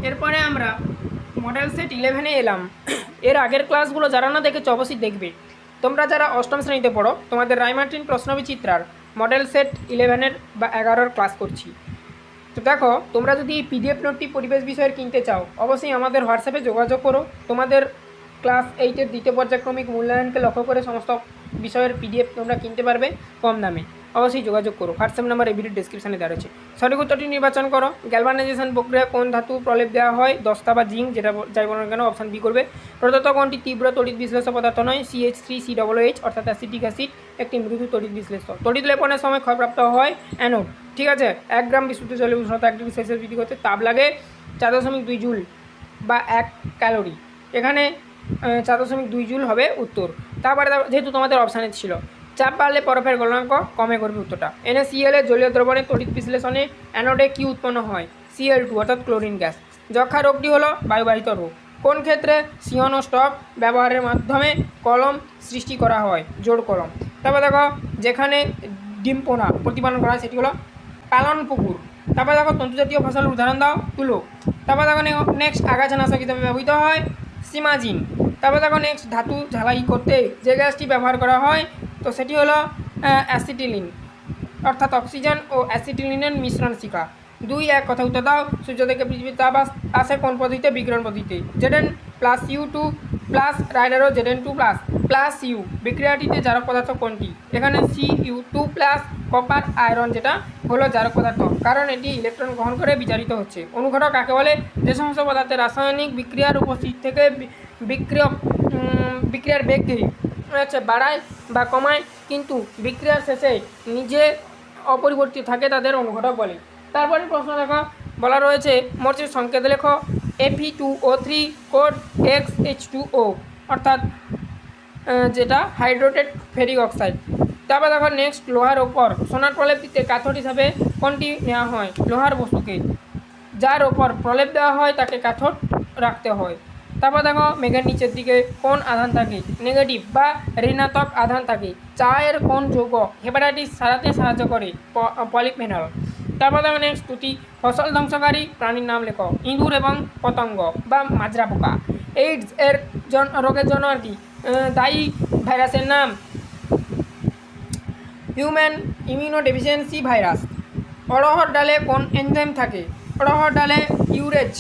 এরপরে আমরা model set 11-এ এলাম। এর আগের ক্লাসগুলো যারা না দেখেছো অবশ্যই দেখবে। তোমরা যারা অষ্টম শ্রেণীতে পড়ো তোমাদের রায়মার্টিন প্রশ্নবিচিত্রার মডেল সেট 11-এর বা 11-র ক্লাস করছি। তো দেখো, তোমরা যদি এই পিডিএফ নোটটি পরিবেশ বিষয়ের কিনতে চাও অবশ্যই আমাদের হোয়াটসঅ্যাপে যোগাযোগ করো। তোমাদের ক্লাস 8-এর দ্বিতীয় পর্যায়ক্রমিক মূল্যায়নকে লক্ষ্য করে সমস্ত বিষয়ের পিডিএফ তোমরা কিনতে পারবে কম দামে। অবশ্যই যোগাযোগ করো। হোয়াটসঅ্যাপ নাম্বার এই ভিডিও ডিসক্রিপশানে দেওয়া রয়েছে। সঠিক উত্তরটি নির্বাচন করো। গ্যালভানাইজেশন প্রক্রিয়া কোন ধাতু প্রলেপ দেওয়া হয়? দস্তা বা জিঙ্ক, যেটা যাই বলো না কেন অপশান বি করবে। প্রদত্ত কোনটি তীব্র তড়িৎ বিশ্লেষ্য পদার্থ নয়? CH3COOH অর্থাৎ অ্যাসিটিক অ্যাসিড একটি মৃদু তড়িৎ বিশ্লেষ্য। তড়িৎ লেপনের সময় ক্ষয়প্রাপ্ত হয় অ্যানোড। ঠিক আছে। 1 গ্রাম বিশুদ্ধ জলের উষ্ণতা 1 ডিগ্রি সেলসিয়াস বৃদ্ধি করতে তাপ লাগে 4.2 জুল বা 1 ক্যালোরি। এখানে 4.2 জুল হবে উত্তর। তারপরে যেহেতু তোমাদের অপশানে ছিল, চাপ বাড়লে বরফের গলনাঙ্ক কমে করবে উত্তরটা। NaCl এর জলীয় দ্রবণের তড়িৎ বিশ্লেষণে অ্যানোডে কি উৎপন্ন হয়? Cl2 অর্থাৎ ক্লোরিন গ্যাস। যক্ষা রোগটি হলো বায়ুবাহিত রোগ। কোন ক্ষেত্রে সিয়ন ও স্টক ব্যবহারের মাধ্যমে কলম সৃষ্টি করা হয়? জোড় কলম। তারপর দেখো, যেখানে ডিম পোনা প্রতিপালন করা হয় সেটি হলো পালন পুকুর। তারপর দেখো, তন্তুজাতীয় ফসলের উদাহরণ দাও। তুলো। তারপর দেখো নেক্সট, আগাছানাশক হিসেবে ব্যবহৃত হয় সিমাজিন। তারপর দেখো নেক্সট, ধাতু ঝালাই করতে যে গ্যাসটি ব্যবহার করা হয় তো সেটি হলো অ্যাসিটিলিন অর্থাৎ অক্সিজেন ও অ্যাসিটিলিনের মিশ্রণ শিখা। 2-1 কথা উত্তর দাও। সূর্য থেকে পৃথিবীর তাপ আসে কোন পদ্ধতিতে? বিকিরণ পদ্ধতিতে। Zn+U2 প্লাস রাইডারও Zn2 প্লাস ইউ। বিক্রিয়াটিতে জারক পদার্থ কোনটি? এখানে Cu2 প্লাস কপার আয়রন, যেটা হলো জারক পদার্থ, কারণ এটি ইলেকট্রন গ্রহণ করে বিজারিত হচ্ছে। অনুঘটক কাকে বলে? যে সমস্ত পদার্থের রাসায়নিক বিক্রিয়ার উপস্থিত থেকে বিক্রিয়ার বেগকে বাড়ায় বা কমায় কিন্তু বিক্রিয়ার শেষে নিজে অপরিবর্তিত থাকে তাদের অনুঘটক বলে। তারপরে প্রশ্ন দেখো, বলা রয়েছে মরচের সংকেত লেখো। Fe2O3 কোড XH2O অর্থাৎ যেটা হাইড্রেটেড ফেরিক অক্সাইড। তারপর দেখো নেক্সট, লোহার ওপর সোনার প্রলেপ দিতে ক্যাথোড হিসাবে কোনটি নেওয়া হয়? লোহার বস্তুকে। যার ওপর প্রলেপ দেওয়া হয় তাকে ক্যাথোড রাখতে হয়। তারপর দেখো, মেঘের নিচের দিকে কোন আধান থাকে? নেগেটিভ বা ঋণাত্মক আধান থাকে। চায়ের কোন যৌগ হেপাটাইটিস সারাতে সাহায্য করে? পলিফেনল। তারপর দেখো নেক্সট, তুতি ফসল ধ্বংসকারী প্রাণীর নাম লেখো। ইঁদুর এবং পতঙ্গ বা মাজরা পোকা। এইডস এর রোগের জন্য আর কি দায়ী ভাইরাসের নাম? Human immunodeficiency virus. অড়হর ডালে কোন এনজাইম থাকে? অড়হর ডালে ইউরেজ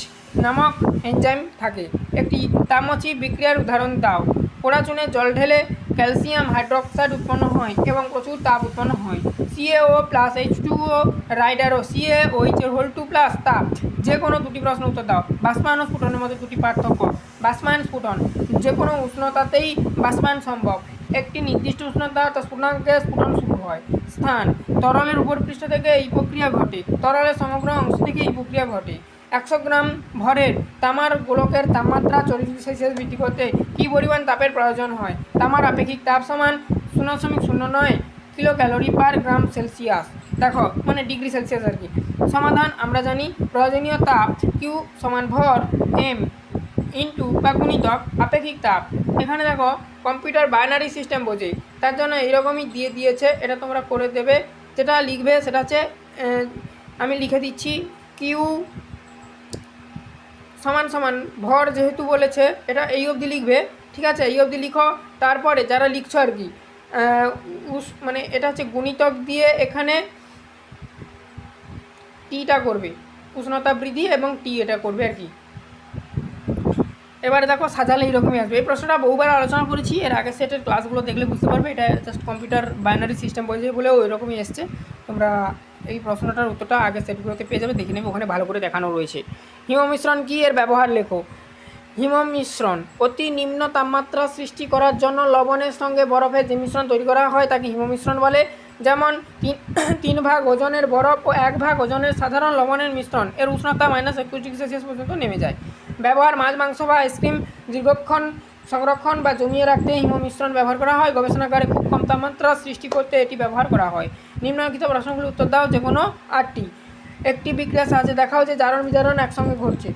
নামক এনজাইম থাকে। একটি তামচি বিক্রিয়ার উদাহরণ দাও। পোড়া চুনে জল ঢেলে ক্যালসিয়াম হাইড্রোক্সাইড উৎপন্ন হয় এবং প্রচুর তাপ উৎপন্ন হয়। CaO plus H2O রাইডারও CaOH2 plus তাপ। যে কোনো দুটি প্রশ্ন উত্তর দাও। বাষ্পায়ন ও স্ফুটনের মধ্যে দুটি পার্থক্য। বাষ্পায়ন স্ফুটন, যে কোনো উষ্ণতাতেই বাষ্পায়ন সম্ভব। একটি নির্দিষ্ট উষ্ণতা স্ফুটনাঙ্কে স্ফুটন শুরু হয়। স্থান, তরলের উপর পৃষ্ঠ থেকে এই প্রক্রিয়া ঘটে। তরলের সমগ্র অংশ থেকে এই প্রক্রিয়া ঘটে। 100 গ্রাম ভরের তামার গোলকের তাপমাত্রা 40 ডিগ্রি সেলসিয়াস বৃদ্ধি করতে কী পরিমাণ তাপের প্রয়োজন হয়? তামার আপেক্ষিক তাপ সমান 0.09 কিলো ক্যালোরি পার গ্রাম সেলসিয়াস। দেখো মানে ডিগ্রি সেলসিয়াস আর কি। সমাধান আমরা জানি, প্রয়োজনীয় তাপ কিউ সমান ভর এম ইন্টু বা গুণিতক আপেক্ষিক তাপ। এখানে দেখো কম্পিউটার বাইনারি সিস্টেম বোঝে, তার জন্য এইরকমই দিয়ে দিয়েছে, এটা তোমরা করে দেবে। যেটা লিখবে সেটা হচ্ছে আমি লিখে দিচ্ছি, কিউ সমান সমান ভর, যেহেতু বলেছে এটা এই অবধি লিখবে। ঠিক আছে, এই অবধি লিখো। তারপরে যারা লিখছো আর কি মানে এটা হচ্ছে গুণিতক দিয়ে এখানে টিটা করবে, উষ্ণতা বৃদ্ধি এবং টি এটা করবে আর কি। এবারে দেখো সাজালে এইরকমই আসবে। এই প্রশ্নটা বহুবার আলোচনা করেছি, এর আগে সেটের ক্লাসগুলো দেখলে বুঝতে পারবে। এটা জাস্ট কম্পিউটার বাইনারি সিস্টেম বলছে বলেও এরকমই এসছে। তোমরা এই প্রশ্নটার উত্তরটা আগে সেটগুলোতে পেয়ে যাবে, দেখে নেবে, ওখানে ভালো করে দেখানো রয়েছে। হিম মিশ্রণ কি? এর ব্যবহার লেখো। হিম মিশ্রণ অতি নিম্ন তাপমাত্রা সৃষ্টি করার জন্য লবণের সঙ্গে বরফের যে মিশ্রণ তৈরি করা হয় তাকে হিম মিশ্রণ বলে। যেমন 3 ভাগ ওজনের বরফ ও 1 ভাগ ওজনের সাধারণ লবণের মিশ্রণ, এর উষ্ণতা -21 ডিগ্রি সেলসিয়াস পর্যন্ত নেমে যায়। ব্যবহার, মাছ, মাংস বা আইসক্রিম দীর্ঘক্ষণ সংরক্ষণ বা জমিয়ে রাখতে হিম মিশ্রণ ব্যবহার করা হয়। গবেষণাগারে খুব কম তাপমাত্রা সৃষ্টি করতে এটি ব্যবহার করা হয়। নিম্নলিখিত প্রশ্নগুলির উত্তর দাও, যে কোনো 8টি। একটি বিক্রিয়ার সাহায্যে দেখাও যে জারণ বিজারণ একসঙ্গে ঘটছে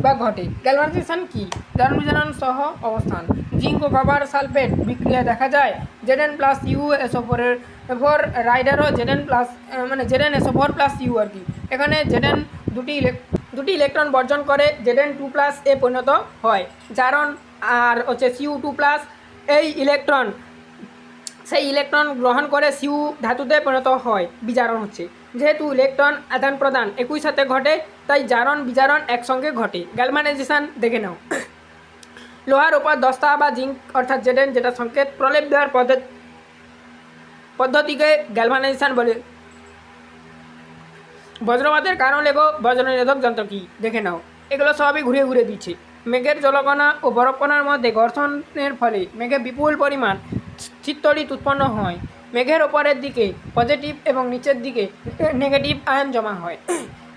বা ঘটে। গ্যালভানাইজেশন কি? জারণ বিজারণ সহ অবস্থান। জিঙ্ক ও কপার সালফেট বিক্রিয়া দেখা যায় Zn+U SO4 রাইডারও Zn+, মানে Zn SO4 + U আর কি। এখানে Zn দুটি দুটি ইলেকট্রন বর্জন করে Zn2+ পরিণত হয়। জারণ আর হচ্ছে Cu2+, এই ইলেকট্রন সেই ইলেকট্রন গ্রহণ করে Cu ধাতুতে পরিণত হয়। বিজারণ হচ্ছে, যেহেতু ইলেকট্রন আদান প্রদান একই সাথে ঘটে তাই জারণ বিজারণ একসঙ্গে ঘটে। গ্যালভানাইজেশন দেখে নাও। লোহার উপর দস্তা বা জিঙ্ক অর্থাৎ Zn, যেটা সংকেত প্রলেপ দেওয়ার পদ্ধতিকে গ্যালভানাইজেশন বলে। বজ্রপাতের কারণ লেখো। বজ্রনিরোধক যন্ত্র কি দেখে নাও। এগুলো সবই ঘুরিয়ে ঘুরিয়ে দিচ্ছে। মেঘের জলকণা ও বরফকণার মধ্যে ঘর্ষণের ফলে মেঘে বিপুল পরিমাণ শীততড়িৎ উৎপন্ন হয়। মেঘের ওপরের দিকে পজিটিভ এবং নিচের দিকে নেগেটিভ আয়ন জমা হয়।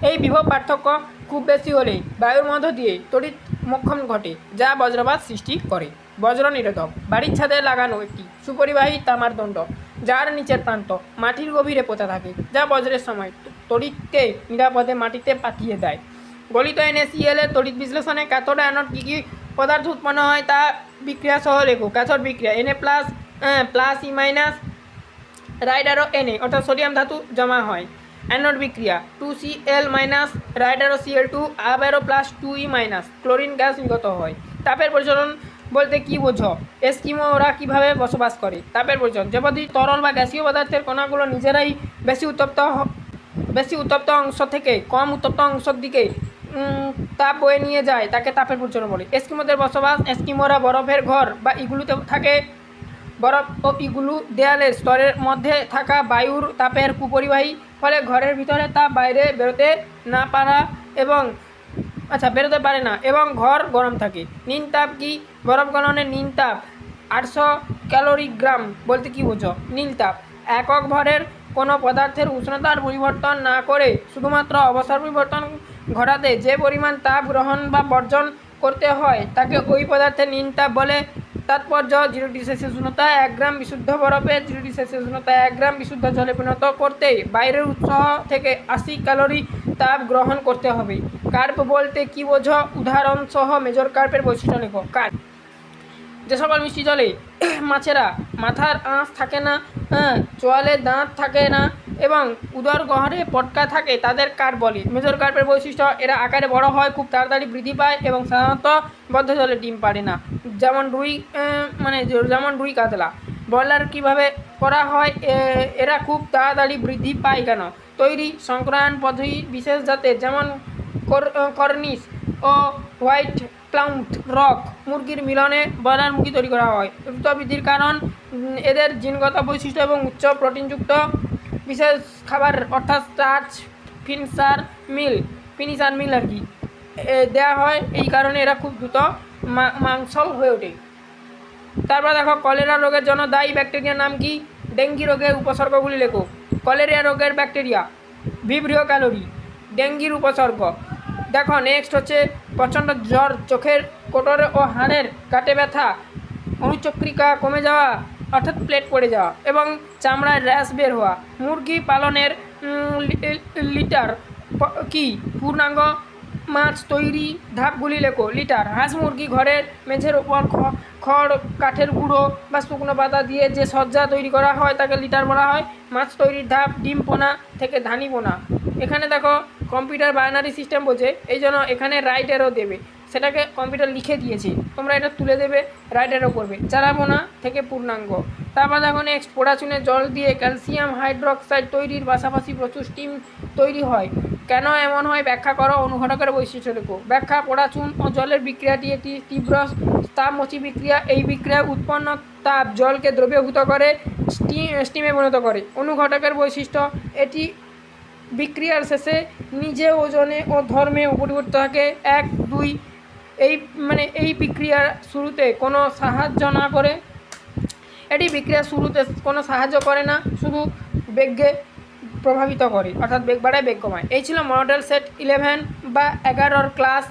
এই বিভব পার্থক্য খুব বেশি হলে বায়ুর মধ্য দিয়ে তড়িৎ মোক্ষণ ঘটে, যা বজ্রপাত সৃষ্টি করে। বজ্র নিরোধক বাড়ির ছাদে লাগানো একটি সুপরিবাহী তামার দণ্ড, যার নিচের প্রান্ত মাটির গভীরে পোতা থাকে, যা বজ্রের সময় তড়িৎকে নিরাপদে মাটিতে পাঠিয়ে দেয়। গলিত NaCl এর তড়িৎ বিশ্লেষণে ক্যাথোড অ্যানোড কী কী পদার্থ উৎপন্ন হয় তা বিক্রিয়া সহ লেখো। ক্যাথোড বিক্রিয়া Na+, রাইডারো Na অর্থাৎ সোডিয়াম ধাতু জমা হয়। অ্যানোড বিক্রিয়া 2Cl- রাইডারো Cl2 আবারও +2E- ক্লোরিন গ্যাস নির্গত হয়। তাপের পরিচলন বলতে কি বোঝো? এস্কিমো ওরা কীভাবে বসবাস করে? তাপের পরিচলন যদি তরল বা গ্যাসীয় পদার্থের কণাগুলো নিজেরাই বেশি উত্তপ্ত অংশ থেকে কম উত্তপ্ত অংশের দিকে তাপ বয়ে নিয়ে যায় তাকে তাপের পরিচলন বলে। এস্কিমোদের বসবাস। এস্কিমোরা বরফের ঘর বা ইগুলুতে থাকে। বরফ ও ইগুলু দেয়ালের স্তরের মধ্যে থাকা বায়ুর তাপের কুপরিবাহী, ফলে ঘরের ভিতরে তাপ বাইরে বেরোতে পারে না এবং ঘর গরম থাকে। নিন তাপ কি? বরফ গলনের নিন তাপ 800 ক্যালোরিগ্রাম বলতে কি বোঝো? নীল তাপ একক ভরের কোনো পদার্থের উষ্ণতার পরিবর্তন না করে শুধুমাত্র অবস্থার পরিবর্তন ঘটাতে যে পরিমাণ তাপ গ্রহণ বা বর্জন করতে হয় তাকে ওই পদার্থের নিন তাপ বলে। তাৎপর্য: 0°C উষ্ণতা 1 গ্রাম বিশুদ্ধ বরফে 0°C উষ্ণতা 1 গ্রাম বিশুদ্ধ জলে পরিণত করতে বাইরের উৎস থেকে 80 ক্যালোরি তাপ গ্রহণ করতে হবে। কার্প বলতে কি বোঝো? উদাহরণসহ মেজর কার্পের বৈশিষ্ট্য লেখো। কার্প: যে সকল মিষ্টি জলে মাছেরা মাথার আঁশ থাকে না, চোয়ালে দাঁত থাকে না এবং উদর গহ্বরে পটকা থাকে তাদের কার্প বলে। মেজর কার্পের বৈশিষ্ট্য: এরা আকারে বড় হয়, খুব তাড়াতাড়ি বৃদ্ধি পায় এবং সাধারণত বদ্ধ জলে ডিম পাড়ে না, যেমন রুই কাতলা। ব্রয়লার কীভাবে করা হয়? এরা খুব তাড়াতাড়ি বৃদ্ধি পায় কেন? তৈরি: সংক্রায়ণ পদ্ধতি বিশেষ জাতের, যেমন কর্নিশ ও হোয়াইট প্লাউমথ রক মুরগির মিলনে ব্রয়লার মুরগি তৈরি করা হয়। দ্রুত বৃদ্ধির কারণ: এদের জিনগত বৈশিষ্ট্য এবং উচ্চ প্রোটিনযুক্ত বিশেষ খাবার অর্থাৎ স্টার্চ, ফিনিশার মিল আর কি দেওয়া হয়, এই কারণে এরা খুব দ্রুত মাংসল হয়ে ওঠে। তারপর দেখো, কলেরা রোগের জন্য দায়ী ব্যাকটেরিয়ার নাম কি? ডেঙ্গি রোগের উপসর্গগুলি লেখো। কলেরিয়া রোগের ব্যাকটেরিয়া ভিব্রিও ক্যালোরি। ডেঙ্গির উপসর্গ দেখো। নেক্সট হচ্ছে প্রচণ্ড জ্বর, চোখের কোটরে ও হাড়ের কাটে ব্যথা, অনুচক্রিকা কমে যাওয়া অর্থাৎ প্লেট পড়ে যাওয়া এবং চামড়ায় র্যাশ বের হওয়া। মুরগি পালনের লিটার কি? পূর্ণাঙ্গ মাছ তৈরি ধাপগুলি লেখো। লিটার: হাঁস মুরগি ঘরের মেঝের ওপর খড়, কাঠের গুঁড়ো বা শুকনো পাতা দিয়ে যে সজ্জা তৈরি করা হয় তাকে লিটার বলা হয়। মাছ তৈরির ধাপ: ডিম পোনা থেকে ধানি পোনা। এখানে দেখো কম্পিউটার বাইনারি সিস্টেম বোঝে, এই জন্য এখানে রাইট অ্যারো দেবে, সেটাকে কম্পিউটার লিখে দিয়েছে, তোমরা এটা তুলে দেবে, রাইট অ্যারো করবে। চারা পোনা থেকে পূর্ণাঙ্গ। তারপর দেখো নেক্সট, পোড়াচুনে জল দিয়ে ক্যালসিয়াম হাইড্রোক্সাইড তৈরির পাশাপাশি প্রচুর স্টিম তৈরি হয়, কেন এমন হয় ব্যাখ্যা করো। অনুঘটকের বৈশিষ্ট্য লেখো। ব্যাখ্যা: পোড়াচুন ও জলের বিক্রিয়াটি একটি তীব্র তাপমোচী বিক্রিয়া। এই বিক্রিয়ায় উৎপন্ন তাপ জলকে দ্রবীভূত করে স্টিমে পরিণত করে। অনুঘটকের বৈশিষ্ট্য: এটি বিক্রিয়ার শেষে নিজে ওজনে ও ধর্মে অপরিবর্তিত থাকে। 1, 2 এই বিক্রিয়ার শুরুতে কোনো সাহায্য না করে, এটি বিক্রিয়ার শুরুতে কোনো সাহায্য করে না, শুধু বেগকে প্রভাবিত করে, অর্থাৎ বেগ বাড়ায় বেগ কমায়। এই ছিল মডেল সেট 11 বা 11 ক্লাস।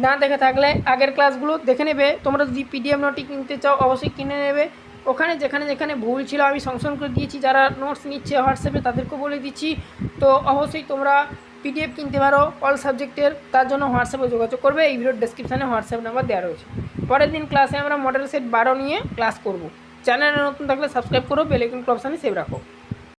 না দেখে থাকলে আগের ক্লাসগুলো দেখে নেবে। তোমরা যদি PDF নোটটি কিনতে চাও অবশ্যই কিনে নেবে। ওখানে যেখানে ভুল ছিল আমি সংশোধন করে দিয়েছি। যারা নোটস নিচ্ছে হোয়াটসঅ্যাপে তাদেরকেও বলে দিচ্ছি। তো অবশ্যই তোমরা PDF কিনতে পারো অল সাবজেক্টের, তার জন্য হোয়াটসঅ্যাপে যোগাযোগ করবে। এই ভিডিওর ডেসক্রিপশানে হোয়াটসঅ্যাপ নাম্বার দেওয়া রয়েছে। পরের দিন ক্লাসে আমরা মডেল সেট 12 নিয়ে ক্লাস করব। চ্যানেলে নতুন থাকলে সাবস্ক্রাইব করো, বেল আইকন অপশানে সেভ রাখো।